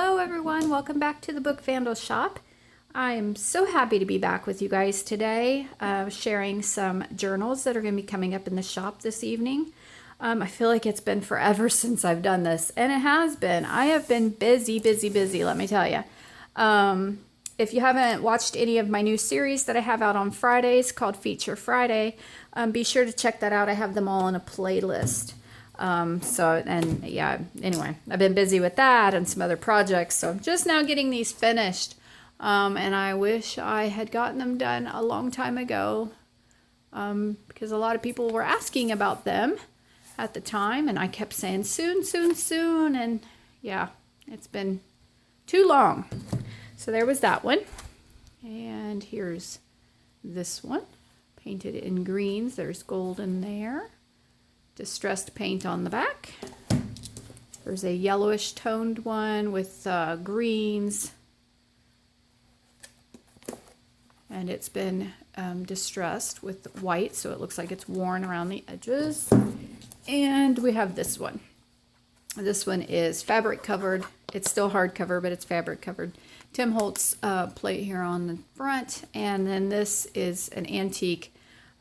Hello everyone, welcome back to the Book Vandal Shop. I'm so happy to be back with you guys today, sharing some journals that are going to be coming up in the shop this evening. I feel like it's been forever since I've done this, and it has been. I have been busy, let me tell you. If you haven't watched any of my new series that I have out on Fridays called Feature Friday, be sure to check that out. I have them all in a playlist. Anyway, I've been busy with that and some other projects, so I'm just now getting these finished. And I wish I had gotten them done a long time ago, because a lot of people were asking about them at the time, and I kept saying soon, and yeah, it's been too long. So there was that one, and here's this one, painted in greens. There's gold in there. Distressed paint on the back. There's a yellowish toned one with greens, and it's been distressed with white, so it looks like it's worn around the edges. And we have this one. This one is fabric covered. It's still hardcover, but it's fabric covered. Tim Holtz plate here on the front, and then this is an antique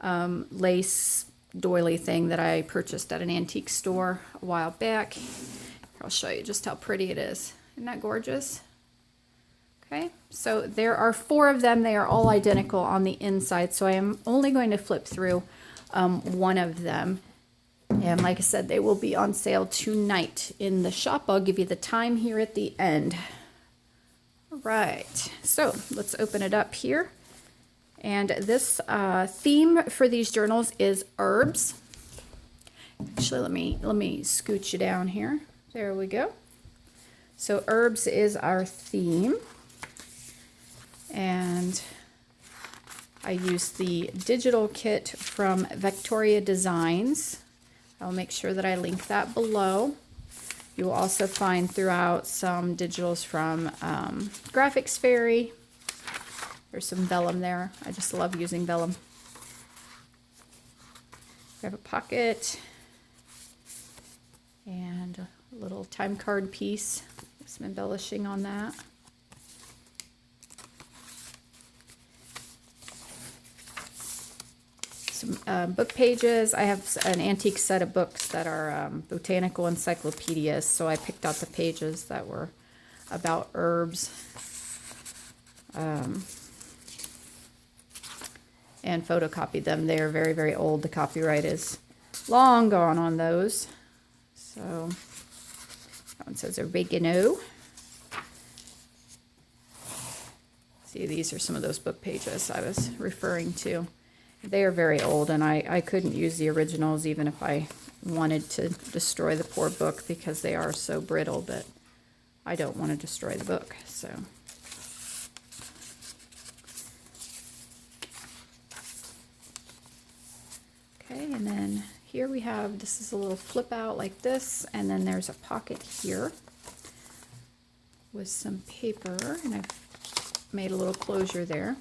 lace doily thing that I purchased at an antique store a while back. I'll show you just how pretty it is. Isn't that gorgeous? Okay, so there are 4 of them. They are all identical on the inside, so I am only going to flip through one of them. And like I said, they will be on sale tonight in the shop. I'll give you the time here at the end. All right, so let's open it up here. And this theme for these journals is herbs. Actually, let me scooch you down here. There we go. So herbs is our theme. And I used the digital kit from Victoria Designs. I'll make sure that I link that below. You will also find throughout some digitals from Graphics Fairy. There's some vellum there. I just love using vellum. We have a pocket and a little time card piece. Some embellishing on that. Some book pages. I have an antique set of books that are botanical encyclopedias, so I picked out the pages that were about herbs. And photocopied them. They are very, very old. The copyright is long gone on those. So that one says oregano. See, these are some of those book pages I was referring to. They are very old, and I couldn't use the originals even if I wanted to destroy the poor book, because they are so brittle, but I don't want to destroy the book, so. Okay, and then here we have, this is a little flip out like this, and then there's a pocket here with some paper, and I've made a little closure there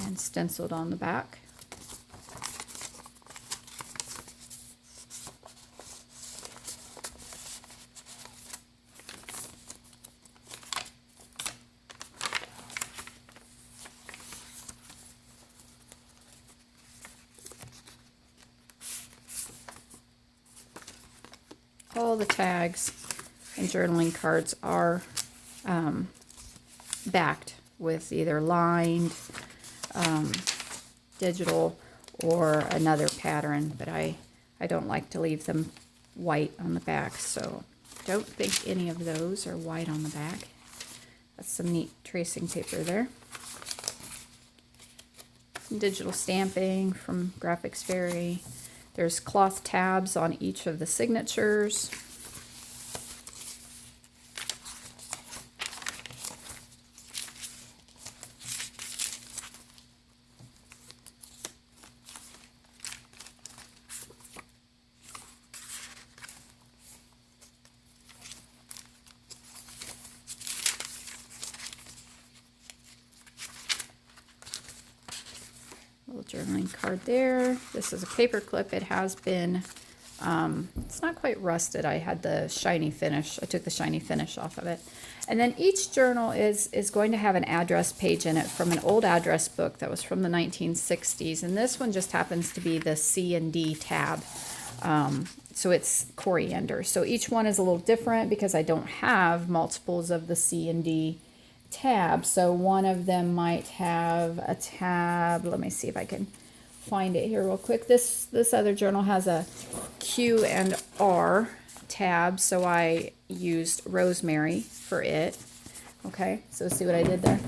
and stenciled on the back. All the tags and journaling cards are backed with either lined, digital, or another pattern, but I don't like to leave them white on the back, so don't think any of those are white on the back. That's some neat tracing paper there. Some digital stamping from Graphics Fairy. There's cloth tabs on each of the signatures. Little journaling card there. This is a paper clip. It has been It's not quite rusted. I had the shiny finish. I took the shiny finish off of it. And then each journal is going to have an address page in it from an old address book that was from the 1960s. And this one just happens to be the C and D tab. So it's coriander. So each one is a little different because I don't have multiples of the C and D tab. So one of them might have a tab. Let me see if I can find it here real quick. This other journal has a Q and R tab, so I used rosemary for it. Okay, so see what I did there?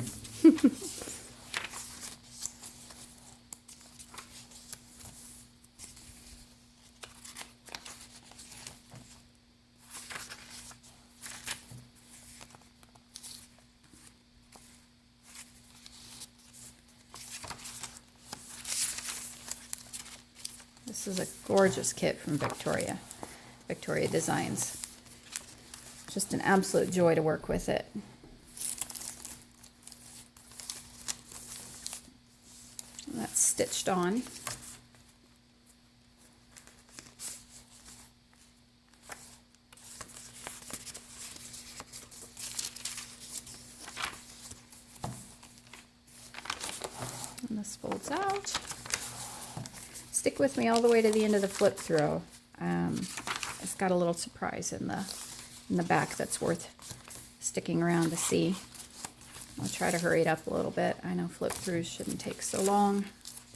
This is a gorgeous kit from Victoria Designs. Just an absolute joy to work with it. And that's stitched on. And this folds out. Stick with me all the way to the end of the flip through. It's got a little surprise in the back that's worth sticking around to see. I'll try to hurry it up a little bit. I know flip throughs shouldn't take so long.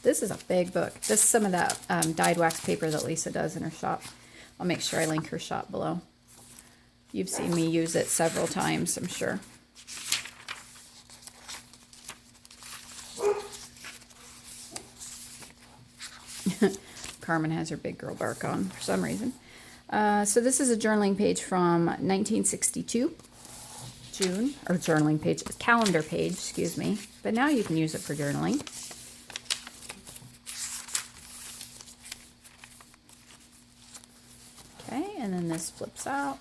This is a big book. This is some of that dyed wax paper that Lisa does in her shop. I'll make sure I link her shop below. You've seen me use it several times, I'm sure. Carmen has her big girl bark on for some reason. So this is a journaling page from 1962, June, or journaling page, calendar page, excuse me. But now you can use it for journaling. Okay, and then this flips out.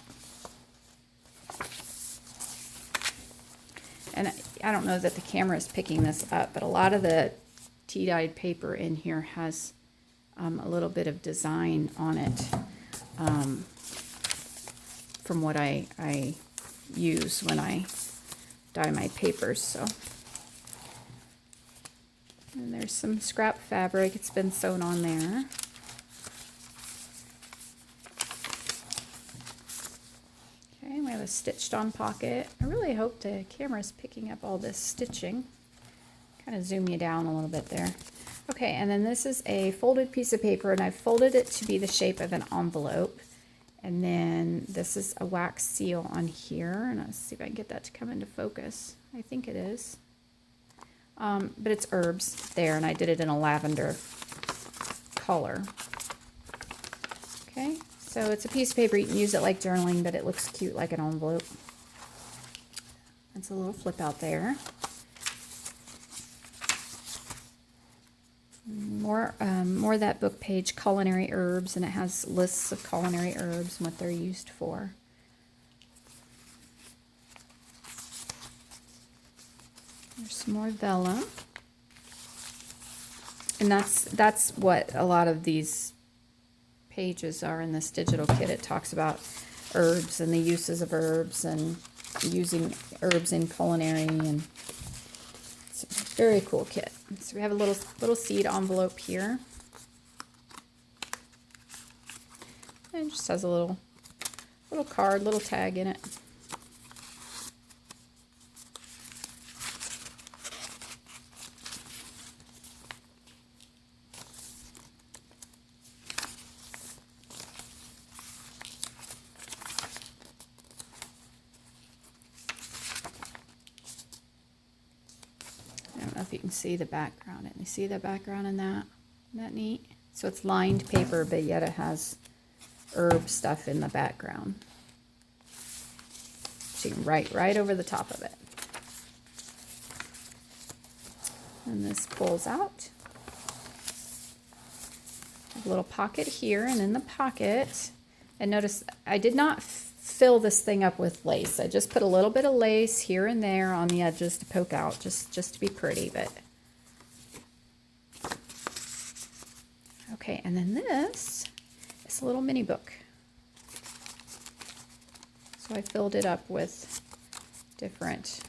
And I don't know that the camera is picking this up, but a lot of the tea-dyed paper in here has a little bit of design on it from what I use when I dye my papers. So, and there's some scrap fabric. It's been sewn on there. Okay, we have a stitched on pocket. I really hope the camera is picking up all this stitching. Kind of zoom you down a little bit there. Okay, and then this is a folded piece of paper, and I've folded it to be the shape of an envelope. And then this is a wax seal on here, and let's see if I can get that to come into focus. I think it is. But it's herbs there, and I did it in a lavender color. Okay, so it's a piece of paper. You can use it like journaling, but it looks cute like an envelope. That's a little flip out there. More of that book page, culinary herbs, and it has lists of culinary herbs and what they're used for. There's some more vellum, and that's what a lot of these pages are in this digital kit. It talks about herbs and the uses of herbs and using herbs in culinary, and it's a very cool kit. So we have a little seed envelope here. And it just has a little card, little tag in it. I don't know if you can see the background. And you see the background in that? Isn't that neat? So it's lined paper, but yet it has herb stuff in the background. So you can write right over the top of it. And this pulls out. A little pocket here, and in the pocket, and notice I did not fill this thing up with lace. I just put a little bit of lace here and there on the edges to poke out, just to be pretty. But okay, and then this this little mini book. So I filled it up with different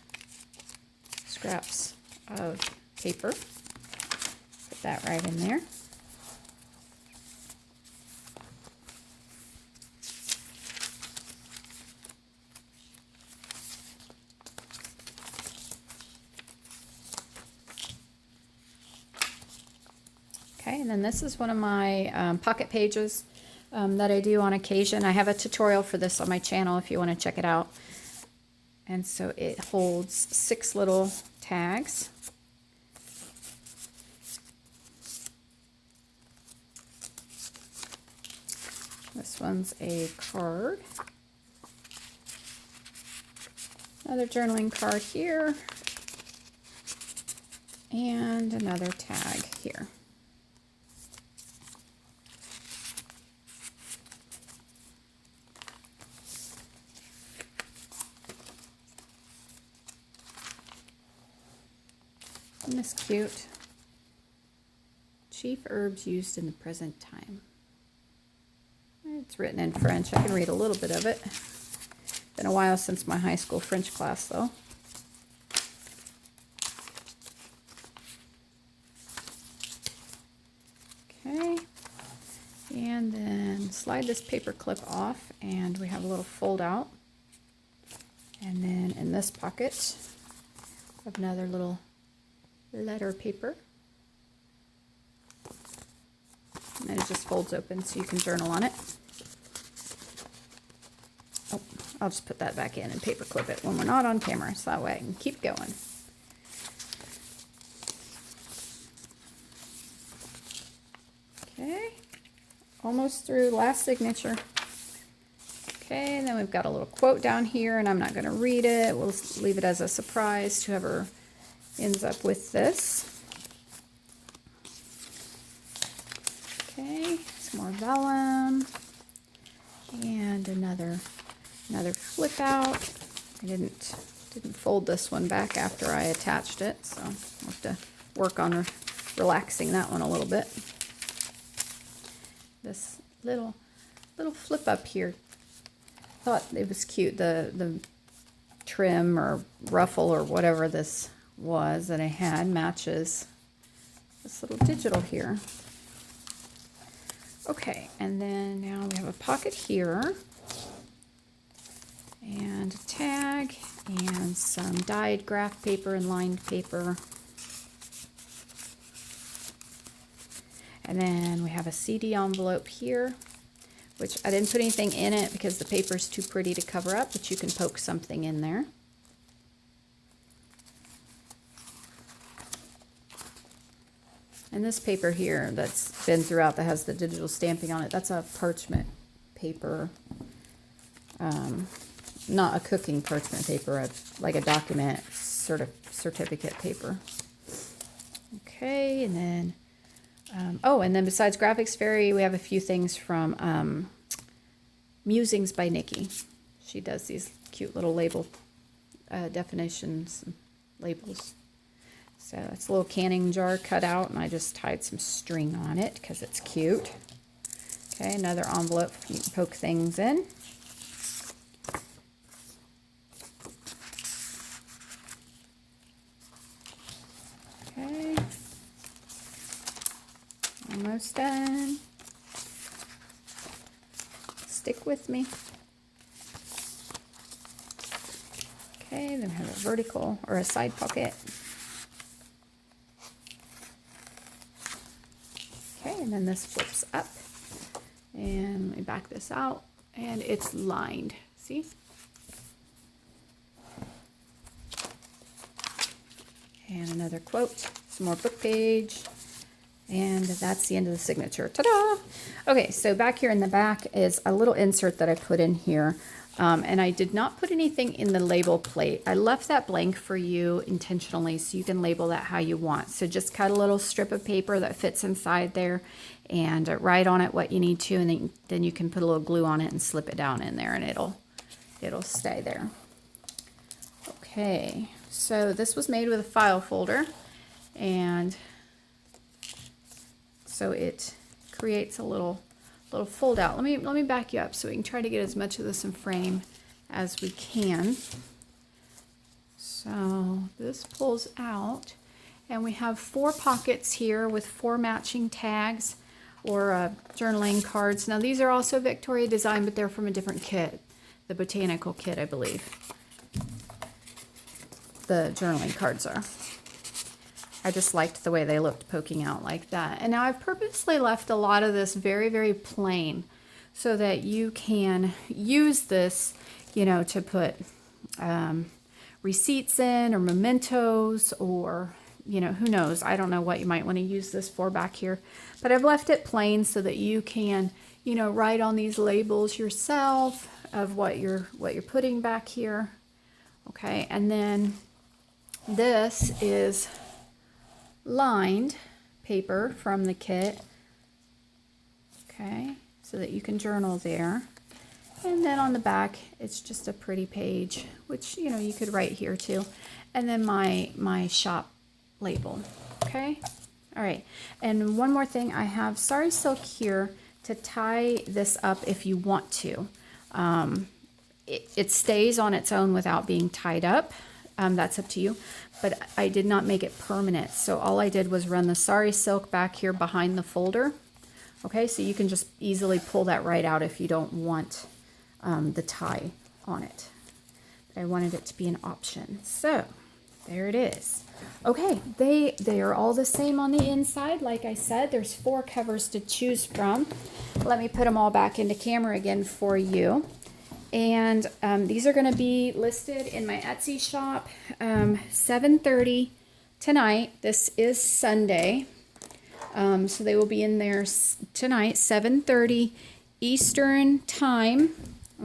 scraps of paper. Put that right in there. Okay, and then this is one of my pocket pages that I do on occasion. I have a tutorial for this on my channel if you want to check it out. And so it holds 6 little tags. This one's a card. Another journaling card here. And another tag here. Isn't this cute? Chief herbs used in the present time. It's written in French. I can read a little bit of it. Been a while since my high school French class though. Okay. And then slide this paper clip off and we have a little fold out. And then in this pocket, another little letter paper. And then it just folds open so you can journal on it. Oh, I'll just put that back in and paper clip it when we're not on camera so that way I can keep going. Okay, almost through, last signature. Okay, and then we've got a little quote down here and I'm not going to read it. We'll leave it as a surprise to whoever ends up with this. Okay, some more vellum and another flip out. I didn't fold this one back after I attached it, so I'll have to work on relaxing that one a little bit. This little flip up here, thought it was cute. The trim or ruffle or whatever this was that I had matches this little digital here. Okay, and then now we have a pocket here and a tag and some dyed graph paper and lined paper. And then we have a CD envelope here, which I didn't put anything in it because the paper is too pretty to cover up, but you can poke something in there. And this paper here that's been throughout that has the digital stamping on it, that's a parchment paper. Not a cooking parchment paper, like a document sort of certificate paper. Okay, and then, oh, and then besides Graphics Fairy, we have a few things from Musings by Nikki. She does these cute little label definitions and labels. So it's a little canning jar cut out, and I just tied some string on it because it's cute. Okay, another envelope you can poke things in. Okay, almost done. Stick with me. Okay, then we have a vertical or a side pocket. And then this flips up and let me back this out and it's lined, see? And another quote, some more book page, and that's the end of the signature. Ta-da! Okay, so back here in the back is a little insert that I put in here. And I did not put anything in the label plate. I left that blank for you intentionally so you can label that how you want. So just cut a little strip of paper that fits inside there and write on it what you need to, and then you can put a little glue on it and slip it down in there and it'll stay there. Okay, so this was made with a file folder, and so it creates a little little fold out. Let me back you up so we can try to get as much of this in frame as we can. So this pulls out, and we have 4 pockets here with 4 matching tags or journaling cards. Now these are also Victoria design, but they're from a different kit, the botanical kit, I believe. The journaling cards are. I just liked the way they looked poking out like that. And now I've purposely left a lot of this very, very plain so that you can use this, you know, to put receipts in or mementos or, you know, who knows. I don't know what you might want to use this for back here. But I've left it plain so that you can, you know, write on these labels yourself of what you're putting back here. Okay, and then this is lined paper from the kit, okay, so that you can journal there. And then on the back it's just a pretty page, which, you know, you could write here too. And then my shop label. Okay, all right. And one more thing, I have sari silk here to tie this up if you want to. It stays on its own without being tied up. That's up to you, but I did not make it permanent. So all I did was run the sari silk back here behind the folder. Okay, so you can just easily pull that right out if you don't want the tie on it. But I wanted it to be an option. So there it is. Okay, they are all the same on the inside. Like I said, there's 4 covers to choose from. Let me put them all back into camera again for you. And these are going to be listed in my Etsy shop 7:30 tonight. This is Sunday. So they will be in there tonight, 7:30 Eastern time.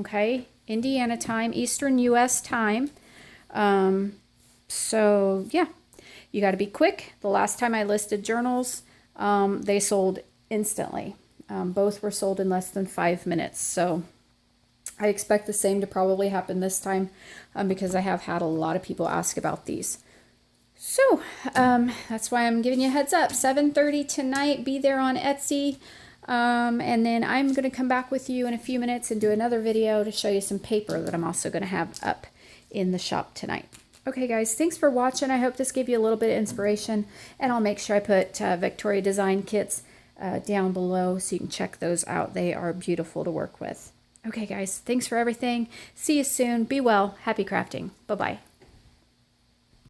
Okay, Indiana time, Eastern US time. So yeah, you got to be quick. The last time I listed journals, they sold instantly. Both were sold in less than 5 minutes. So I expect the same to probably happen this time because I have had a lot of people ask about these. So that's why I'm giving you a heads up. 7:30 tonight, be there on Etsy. And then I'm going to come back with you in a few minutes and do another video to show you some paper that I'm also going to have up in the shop tonight. Okay guys, thanks for watching. I hope this gave you a little bit of inspiration, and I'll make sure I put Victoria Design kits down below so you can check those out. They are beautiful to work with. Okay guys, thanks for everything. See you soon. Be well. Happy crafting. Bye-bye.